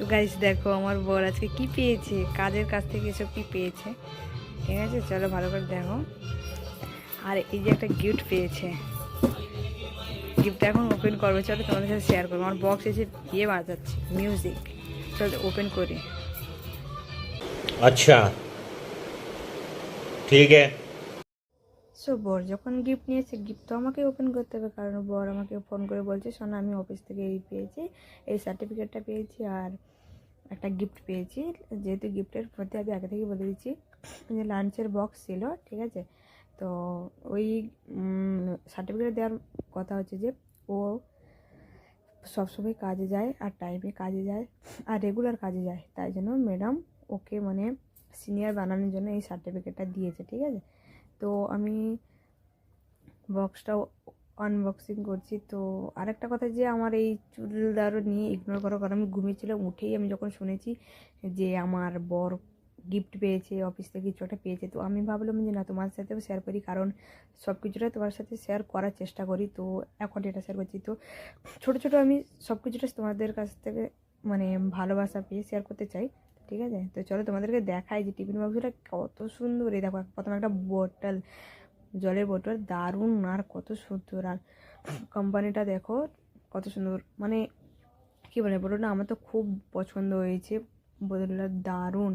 তো গাইস দেখো আমার বর আজকে কি পেয়েছে, কাজের কাছ থেকে এসব কি পেয়েছে। ঠিক আছে, চলো ভালো করে দেখো। আর এই যে একটা গিফট পেয়েছে, গিফটটা এখন ওপেন করবে। চলো তোমাদের সাথে শেয়ার করবো। আমার বক্স এসে দিয়ে বাজাচ্ছে মিউজিক। চলো ওপেন করি। अच्छा ठीक है। সো বর যখন গিফট নিয়েছে, গিফট তো আমাকে ওপেন করতে হবে, কারণ বর আমাকে ফোন করে বলছে শোনো আমি অফিস থেকে এই পেয়েছি, এই সার্টিফিকেটটা পেয়েছি আর একটা গিফট পেয়েছি। যেহেতু গিফটের প্রতি আমি আগে থেকে বলে দিচ্ছি যে লাঞ্চের বক্স ছিল, ঠিক আছে। তো ওই সার্টিফিকেট দেওয়ার কথা হচ্ছে যে ও সবসময় কাজে যায় আর টাইমে কাজে যায় আর রেগুলার কাজে যায়, তাই জন্য ম্যাডাম ওকে মানে সিনিয়র বানানোর জন্য এই সার্টিফিকেটটা দিয়েছে, ঠিক আছে। তো আমি বক্সটাও আনবক্সিং করছি। তো আরেকটা কথা যে আমার এই চুলদারও নিয়ে ইগনোর করো, কারণ আমি ঘুমিয়েছিলাম। উঠেই আমি যখন শুনেছি যে আমার বর গিফট পেয়েছে, অফিস থেকে কিছু একটা পেয়েছে, তো আমি ভাবলাম যে না তোমার সাথেও শেয়ার করি, কারণ সব কিছুটা তোমার সাথে শেয়ার করার চেষ্টা করি। তো এখন এটা শেয়ার করছি। তো ছোটো ছোটো আমি সব কিছুটা তোমাদের কাছ থেকে মানে ভালোবাসা পেয়ে শেয়ার করতে চাই, ঠিক আছে। তো চলো তোমাদেরকে দেখাই যে টিফিন বক্সটা কত সুন্দর। এই দেখো প্রথমে একটা বোতল, জলের বোতল, দারুণ আর কত সুন্দর। আর কোম্পানিটা দেখো কত সুন্দর, মানে কী বলে বোতলটা আমার তো খুব পছন্দ হয়েছে, বোতলটা দারুণ।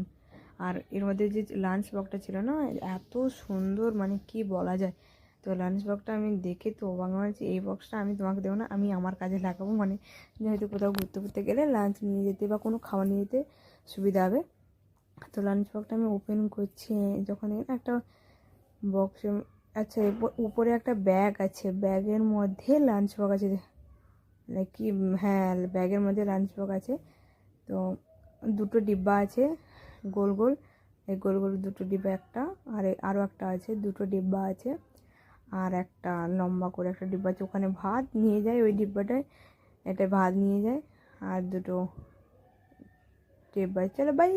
আর এর মধ্যে যে লাঞ্চ বক্সটা ছিল না, এত সুন্দর, মানে কি বলা যায়। তো লাঞ্চ বক্সটা আমি দেখে তো অবাক হয়েছি। এই বক্সটা আমি তোমাকে দেবো না, আমি আমার কাজে লাগাবো, মানে যেহেতু কোথাও ঘুরতে ঘুরতে গেলে লাঞ্চ নিয়ে যেতে বা কোনো খাবার নিয়ে যেতে সুবিধা হবে। তো লাঞ্চ বক্সটা আমি ওপেন করছি যখন একটা বক্সে, আচ্ছা উপরে একটা ব্যাগ আছে, ব্যাগের মধ্যে লাঞ্চ বক্স আছে নাকি, হ্যাঁ ব্যাগের মধ্যে লাঞ্চ বক্স আছে। তো দুটো ডিব্বা আছে গোল গোল, এই গোল গোল দুটো ডিব্বা, একটা আর আরও একটা আছে, দুটো ডিব্বা আছে। আর একটা লম্বা করে একটা ডিব্বা আছে, ওখানে ভাত নিয়ে যায়, ওই ডিব্বাটায় এটা ভাত নিয়ে যায়। আর দুটো ডিব্বা। চলো বাই।